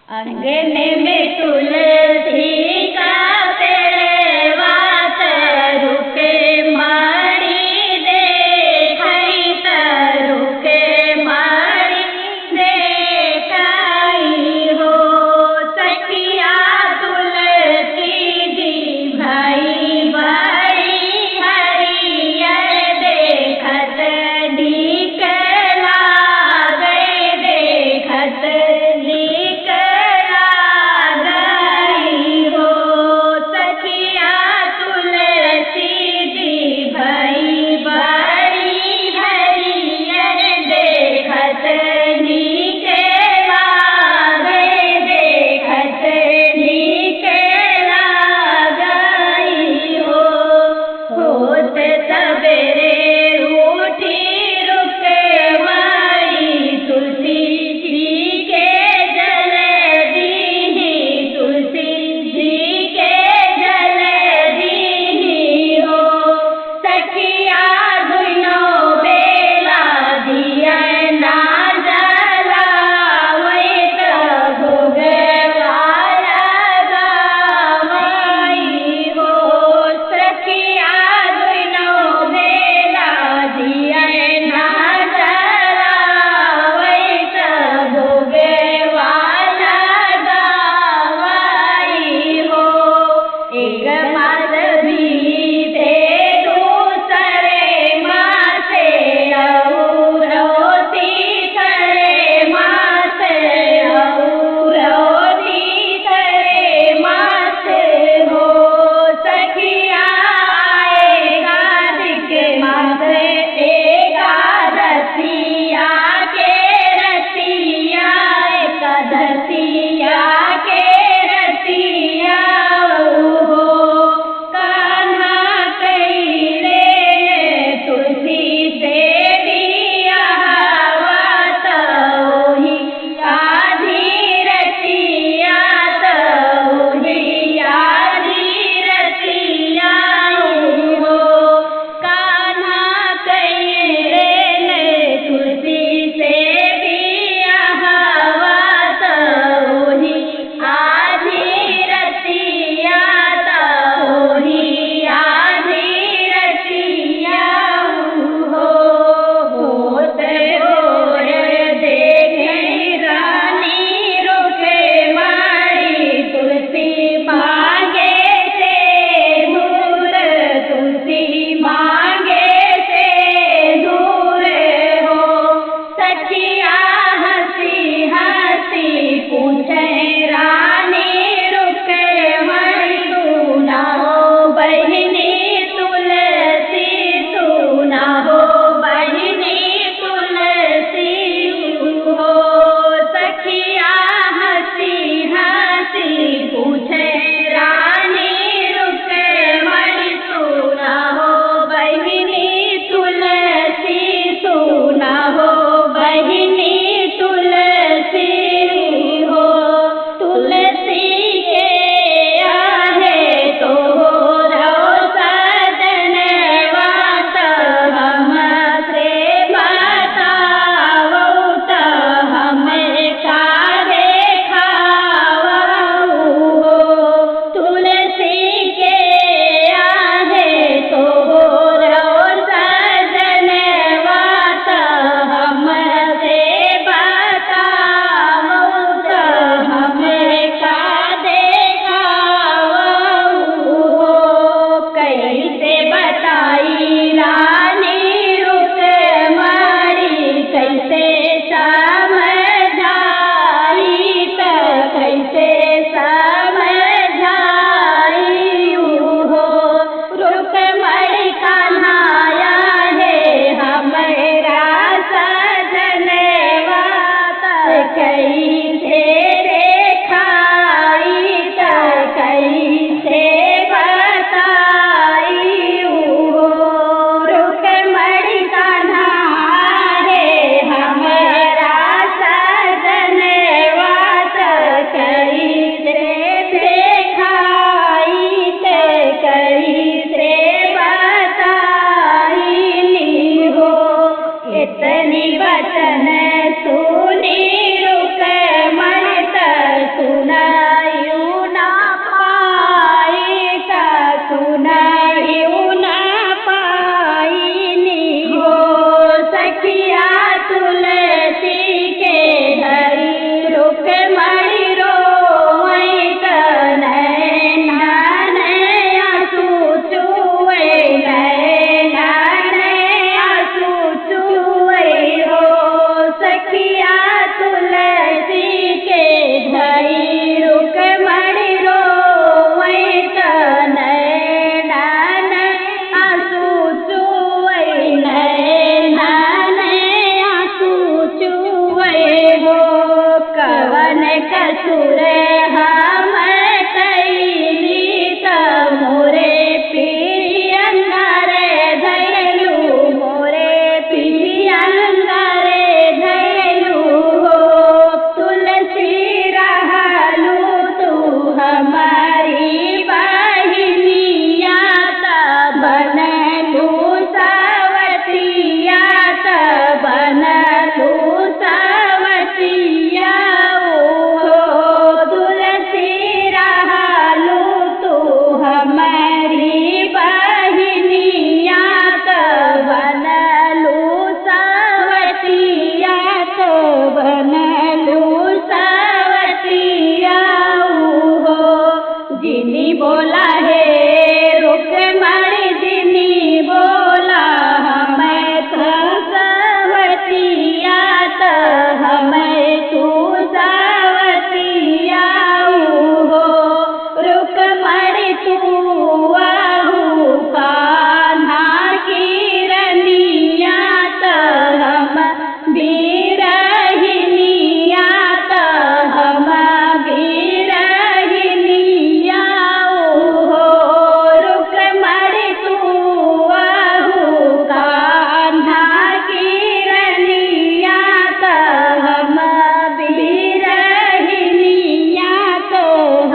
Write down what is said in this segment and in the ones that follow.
अंगने में तुलसी का तेरवा तरु के मारी देखई तरु के मारी देखई हो सखिया तुलसी जी भाई भाई हरियर देखत नीक लागै देखत नीक लागै हो असुर हम कैली त मोरे पियंगारे धैलू मोरे पियंगारे धैलू हो तुलसी रहलू तू हमारी बहिनिया त बनलू सवतिया त बनलू सवतिया हो तुलसी रहलू तू हमारी बहिनिया त बनलू सवतिया त बनलू सवतिया हो जिनी बोला है रुक्मणी जिनी बोला हमें तो सवतिया त हमें तू सवतिया हो रुक्मणी तू आहू कान्हा की रनिया त हम बीरहिनिया त हम बीरहिनिया हो रुक्मणी तू आहू कान्हा की रनिया त हम बीरहिनिया त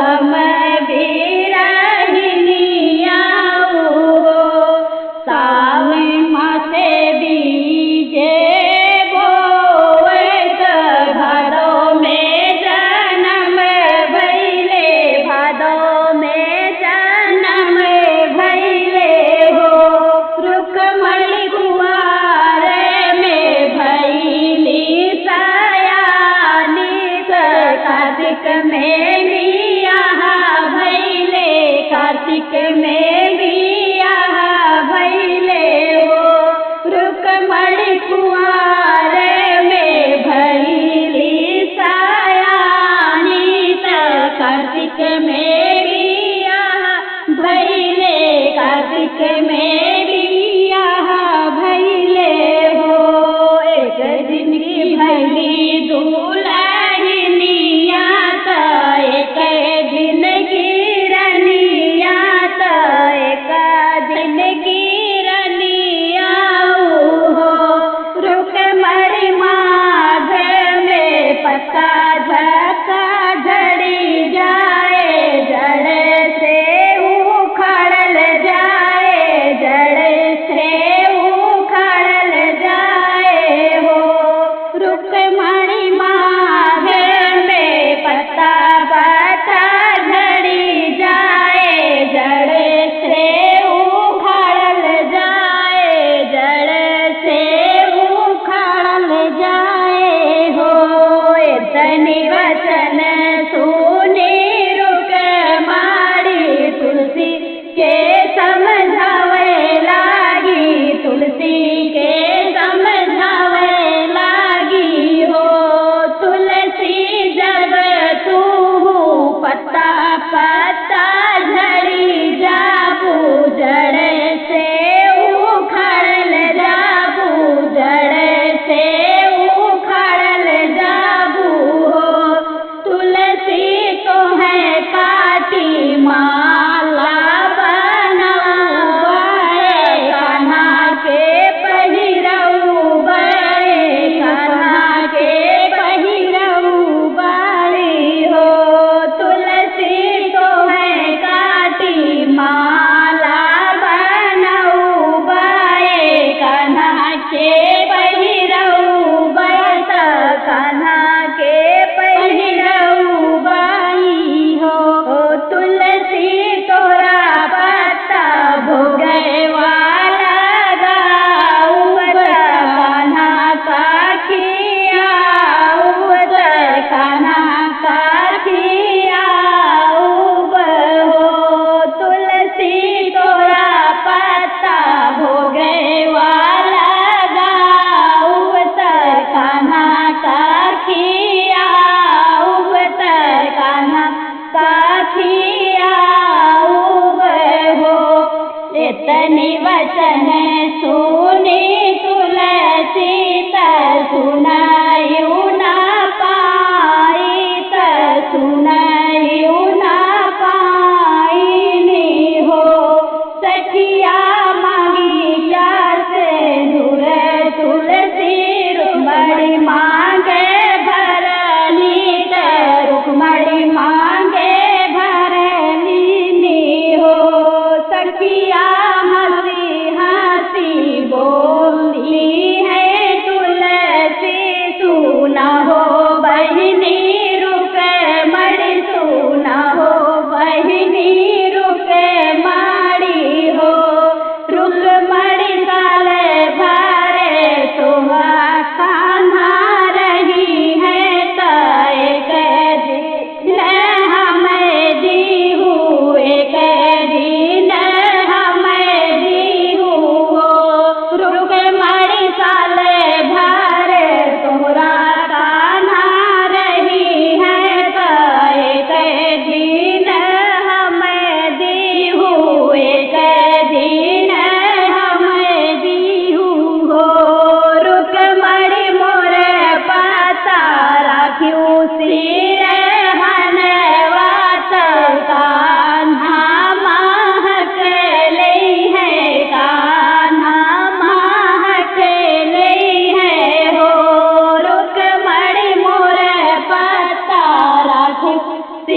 हम बीरहिनिया हो सावन मासे बीजे बोवत भादो में जन्म भैले भादो में जन्म भैले हो रुक्मणी कुंवारे में भैली सयानी त कार्तिक में बियाह भैले कार्तिक में बियाह भैले हो रुक्मणी कुंवारे में भैली सयानी त कार्तिक में बियाह भैले कार्तिक में बियाह भैले हो एक दिन की भैली दुल्हनिया त एक दिन की रनिया त एक दिन की रनिया हो रुक्मणी माघ में पत्ता झक्का झड़ी जाए जड़ से उखड़ल जाए जड़ से उखड़ल जाए हो रुक्मणी माघ में पत्ता पत्ता झड़ी जाए जड़ से उखड़ल जाए जड़ से उखड़ल जाए हो इतनी वचन सुनी रुक्मणी तुलसी के समझावे लागी तुलसी के समझावे लागी हो तुलसी जब तू पत्ता पत्ता झड़ी जाबू जड़ से उखड़ल जाबू जड़ से उखड़ल जाबू हो तुलसी तो है काटी माला बनवाए कान्हा के पहिरऊ बड़े कान्हा के पहिरऊ बड़ी हो तुलसी तो है काटी माला बनऊ बड़े कान्हा के पहिरऊ बत कान्हा के पहिरऊ बड़ी हो तुलसी तोरा पत्ता भोगे वाला गाऊत कान्हा का खियाऊत कान्हा का खियाऊब हो तुलसी तोरा पत्ता भोगे वाला गाऊत कान्हा का खियाऊत कान्हा का खियाऊब हो इतनी वचन सुनी तुलसी त सुनायु ना पाई त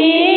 तुलसी